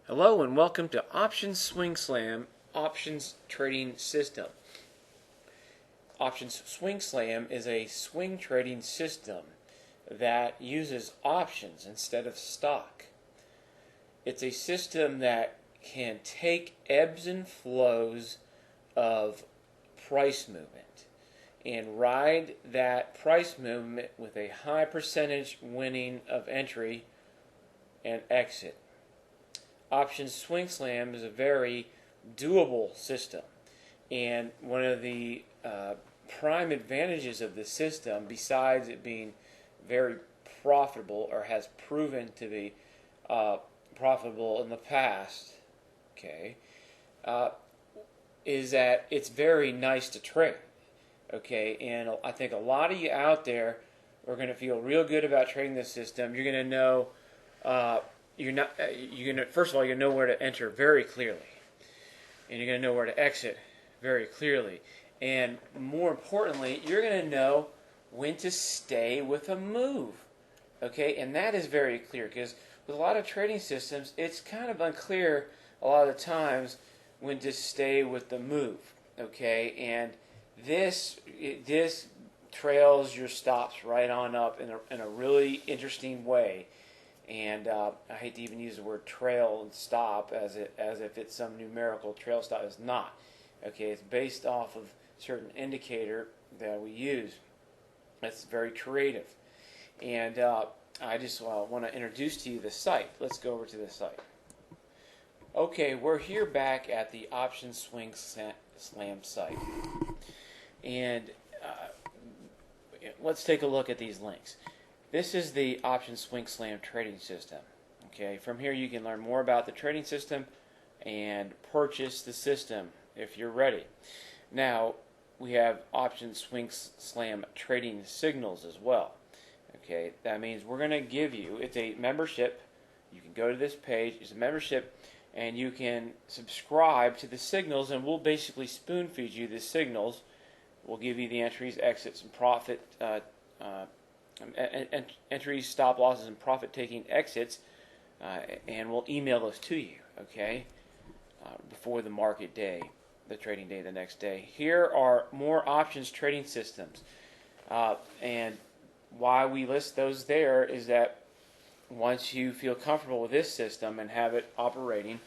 Hello and welcome to Options SwingSLAM Options Trading System. Options SwingSLAM is a swing trading system that uses options instead of stock. It's a system that can take ebbs and flows of price movement and ride that price movement with a high percentage winning of entry and exit. Options SwingSLAM is a very doable system, and one of the prime advantages of this system, besides it being very profitable or has proven to be profitable in the past, is that it's very nice to trade. And I think a lot of you out there are going to feel real good about trading this system. You're going to know. First of all, you're going to know where to enter very clearly, and you're going to know where to exit very clearly, and more importantly, you're going to know when to stay with a move. And that is very clear, because with a lot of trading systems, it's kind of unclear a lot of the times when to stay with the move. And this trails your stops right on up in a really interesting way. And I hate to even use the word trail and stop as if it's some numerical trail stop. It's not. It's based off of a certain indicator that we use. It's very creative. And I just want to introduce to you the site. Let's go over to the site. We're here back at the Options SwingSLAM site. And let's take a look at these links. This is the Options SwingSLAM trading system. From here you can learn more about the trading system and purchase the system if you're ready. Now we have Options SwingSLAM trading signals as well. That means we're going to give you, it's a membership. You can go to this page, it's a membership, and you can subscribe to the signals, and we'll basically spoon feed you the signals. We'll give you the entries, exits, and profit entries, stop losses, and profit-taking exits, and we'll email those to you, before the market day, the trading day the next day. Here are more options trading systems, and why we list those there is that once you feel comfortable with this system and have it operating,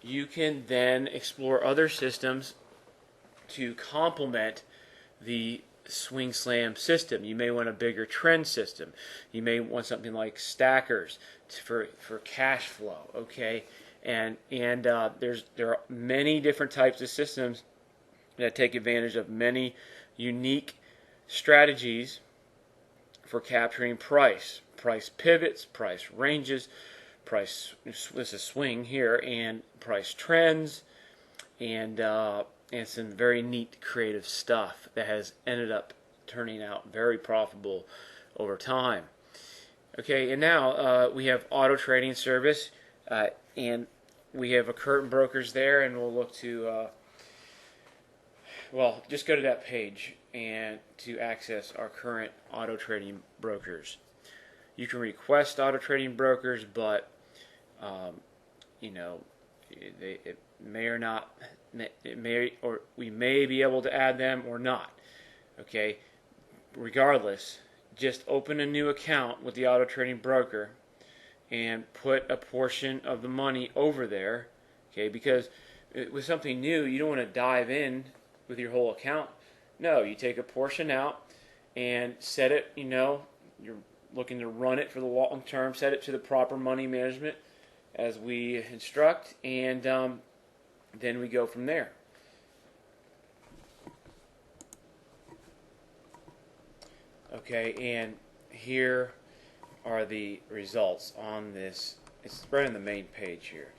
you can then explore other systems to complement the SwingSLAM system. You may want a bigger trend system. You may want something like stackers for cash flow. And there are many different types of systems that take advantage of many unique strategies for capturing price pivots, price ranges, this is swing here, and price trends, and some very neat creative stuff that has ended up turning out very profitable over time. And now we have auto trading service, and we have a current brokers there, and we'll look to just go to that page and to access our current auto trading brokers. You can request auto trading brokers, but it may or not. We may be able to add them or not. Regardless, just open a new account with the auto trading broker and put a portion of the money over there. Because with something new, you don't want to dive in with your whole account. No, you take a portion out and set it. You're looking to run it for the long term. Set it to the proper money management as we instruct, and then we go from there. And here are the results on this. It's right on the main page here.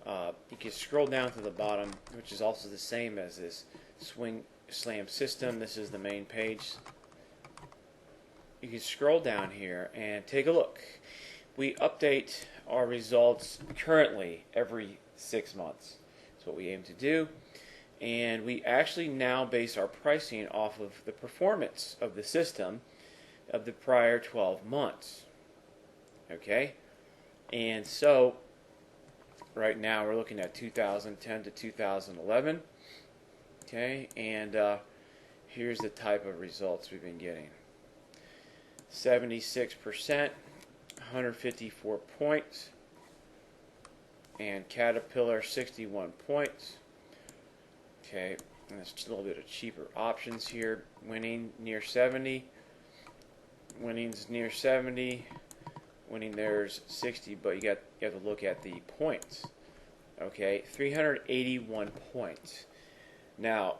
You can scroll down to the bottom, which is also the same as this SwingSLAM system. This is the main page. You can scroll down here and take a look. We update our results currently every 6 months. That's what we aim to do. And we actually now base our pricing off of the performance of the system of the prior 12 months. And so right now we're looking at 2010 to 2011. Okay, and here's the type of results we've been getting. 76%, 154 points, and Caterpillar 61 points. Okay, and there's a little bit of cheaper options here. Winning near 70, winning's near 70, winning there's 60, but you have to look at the points. Okay, 381 points. Now,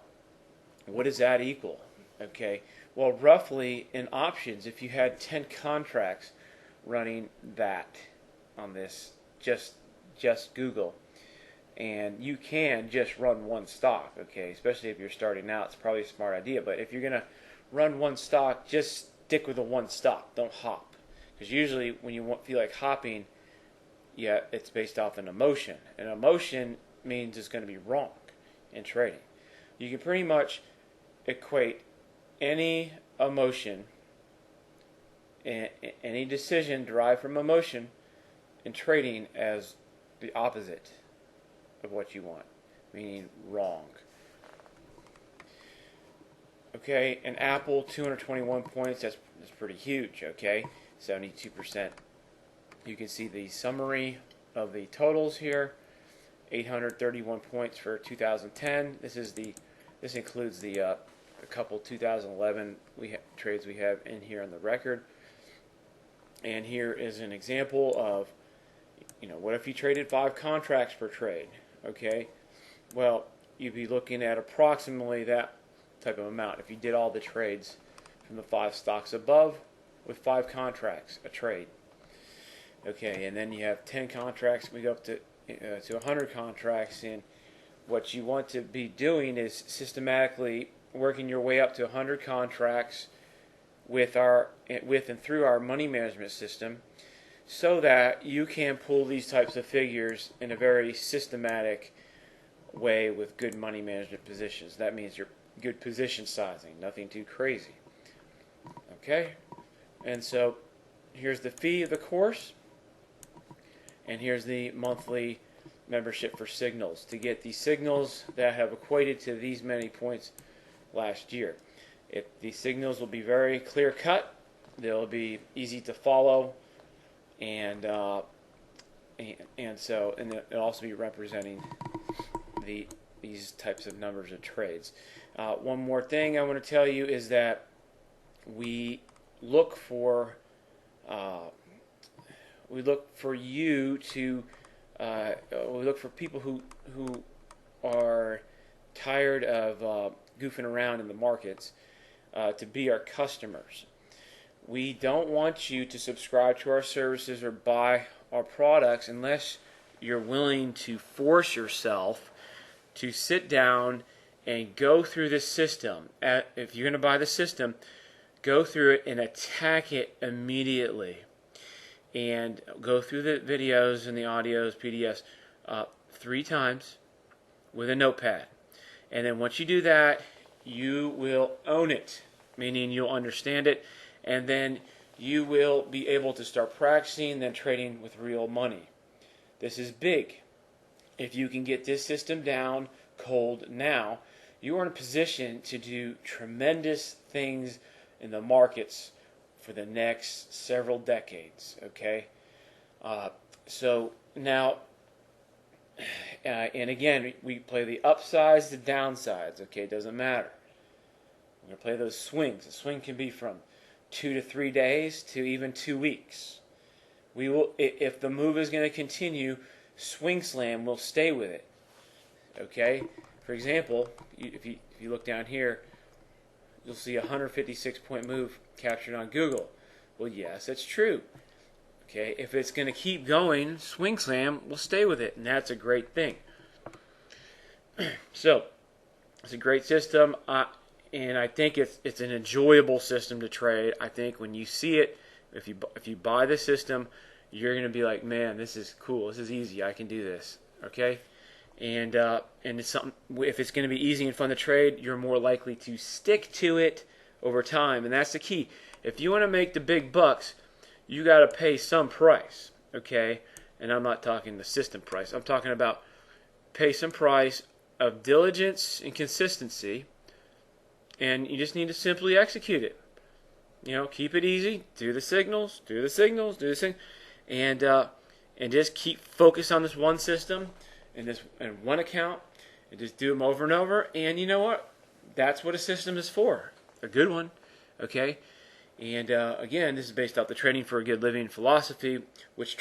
what does that equal? Okay, well, roughly in options, if you had 10 contracts running that on this, just Google, and you can just run one stock, okay, especially if you're starting out, it's probably a smart idea, but if you're going to run one stock, just stick with the one stock, don't hop, because usually when you feel like hopping, yeah, it's based off an emotion, and emotion means it's going to be wrong in trading. You can pretty much equate any emotion, any decision derived from emotion in trading as the opposite of what you want, meaning wrong. Okay, and Apple, 221 points, that's pretty huge, okay, 72%. You can see the summary of the totals here, 831 points for 2010. This includes the a couple 2011 trades we have in here on the record. And here is an example of, what if you traded 5 contracts per trade? Okay, well, you'd be looking at approximately that type of amount if you did all the trades from the 5 stocks above with 5 contracts a trade. Okay, and then you have 10 contracts. We go up to 100 contracts, and what you want to be doing is systematically working your way up to 100 contracts with and through our money management system, so that you can pull these types of figures in a very systematic way with good money management positions. That means you're good position sizing, nothing too crazy. Okay, and so here's the fee of the course, and here's the monthly membership for signals to get the signals that have equated to these many points last year. The signals will be very clear cut, they'll be easy to follow, and it'll also be representing these types of numbers of trades. One more thing I want to tell you is that we look for people who are tired of goofing around in the markets to be our customers. We don't want you to subscribe to our services or buy our products unless you're willing to force yourself to sit down and go through this system. If you're going to buy the system, go through it and attack it immediately. And go through the videos and the audios, PDFs, 3 times with a notepad. And then once you do that, you will own it, meaning you'll understand it, and then you will be able to start practicing, then trading with real money. This is big. If you can get this system down cold now, you are in a position to do tremendous things in the markets for the next several decades, okay? So now, and again, we play the upsides, the downsides, okay? It doesn't matter. We're going to play those swings. A swing can be from 2 to 3 days to even 2 weeks. We will, if the move is going to continue, SwingSLAM will stay with it, okay? For example, if you look down here, you'll see a 156-point move captured on Google. Well, yes, that's true. Okay, if it's going to keep going, SwingSLAM will stay with it, and that's a great thing. So, it's a great system, and I think it's an enjoyable system to trade. I think when you see it, if you buy the system, you're going to be like, man, this is cool. This is easy. I can do this. Okay. And it's something. If it's going to be easy and fun to trade, you're more likely to stick to it over time, and that's the key. If you want to make the big bucks, you got to pay some price, okay? and I'm not talking the system price. I'm talking about pay some price of diligence and consistency, and you just need to simply execute it. Keep it easy. Do the signals. Do the signals. Do the thing, and just keep focus on this one system and one account, and just do them over and over. And you know what? That's what a system is for. A good one. Okay. And again, this is based off the Trading for a Good Living philosophy, which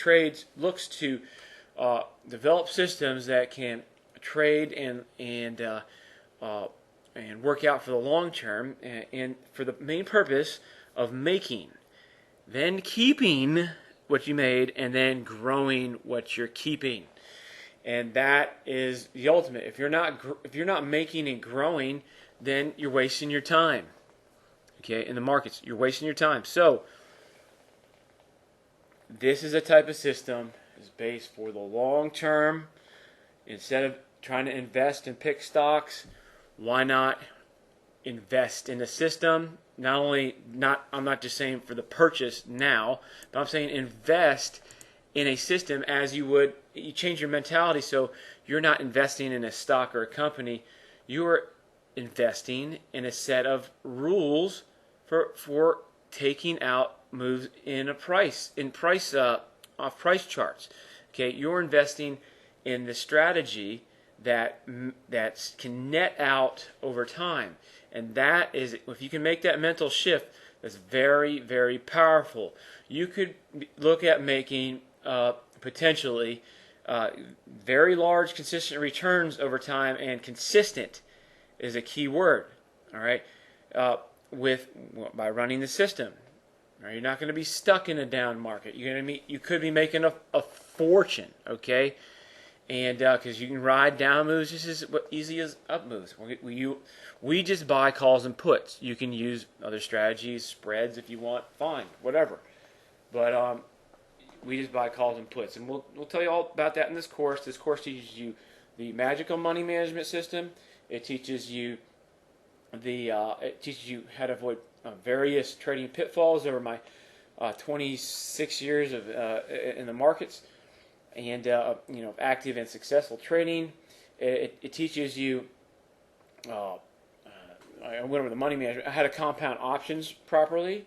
looks to develop systems that can trade and work out for the long term, and for the main purpose of making, then keeping what you made, and then growing what you're keeping. And that is the ultimate. If you're not making and growing, then you're wasting your time. Okay, in the markets, you're wasting your time. So this is a type of system is based for the long term. Instead of trying to invest and pick stocks, why not invest in a system? I'm not just saying for the purchase now, but I'm saying invest in a system as you change your mentality, so you're not investing in a stock or a company. You're investing in a set of rules for taking out moves off price charts. Okay, you're investing in the strategy that can net out over time. And that is, if you can make that mental shift, that's very, very powerful. You could look at making potentially very large, consistent returns over time, and consistent is a key word. All right, by running the system. Right? You're not going to be stuck in a down market. You could be making a fortune. Okay. And because you can ride down moves just as easy as up moves. We just buy calls and puts. You can use other strategies, spreads if you want, fine, whatever. But we just buy calls and puts. And we'll tell you all about that in this course. This course teaches you the magical money management system. It teaches you how to avoid various trading pitfalls over my 26 years of in the markets. And active and successful trading. It teaches you. I went over the money management. How to compound options properly.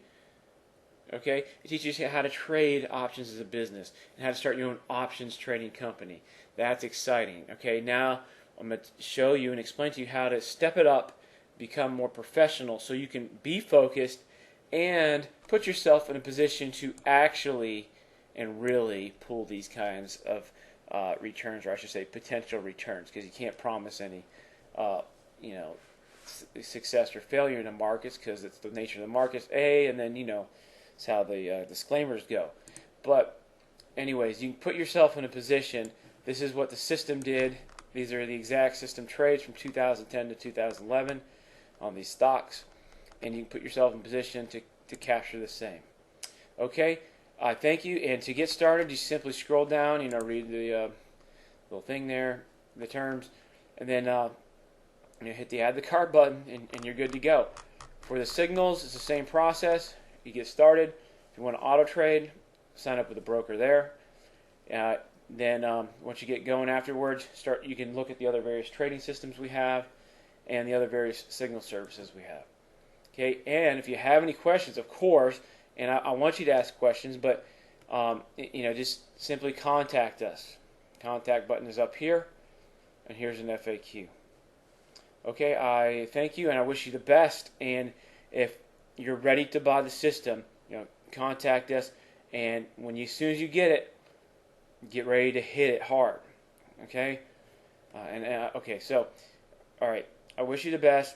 Okay, it teaches you how to trade options as a business and how to start your own options trading company. That's exciting. Okay, now I'm going to show you and explain to you how to step it up, become more professional, so you can be focused and put yourself in a position to actually and really pull these kinds of returns, or I should say potential returns, because you can't promise any success or failure in the markets, because it's the nature of the markets, and then it's how the disclaimers go. But anyways, you can put yourself in a position. This is what the system did. These are the exact system trades from 2010 to 2011 on these stocks, and you can put yourself in a position to capture the same. Okay. Thank you, and to get started, you simply scroll down, read the little thing there, the terms, and then hit the add the card button, and you're good to go. For the signals, it's the same process. You get started. If you want to auto trade, sign up with a broker there. Then once you get going afterwards, you can look at the other various trading systems we have and the other various signal services we have. Okay, and if you have any questions, of course. And I want you to ask questions, but just simply contact us. Contact button is up here, and here's an FAQ. Okay, I thank you, and I wish you the best. And if you're ready to buy the system, contact us. And as soon as you get it, get ready to hit it hard. Okay, okay. So, all right. I wish you the best.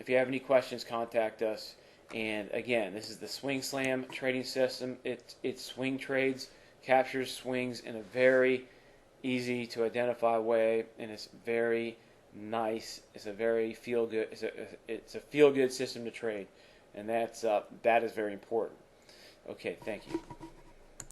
If you have any questions, contact us. And again, this is the SwingSLAM trading system. It swing trades, captures swings in a very easy to identify way, and it's very nice. It's a very feel good. It's a feel good system to trade, and that is very important. Okay, thank you.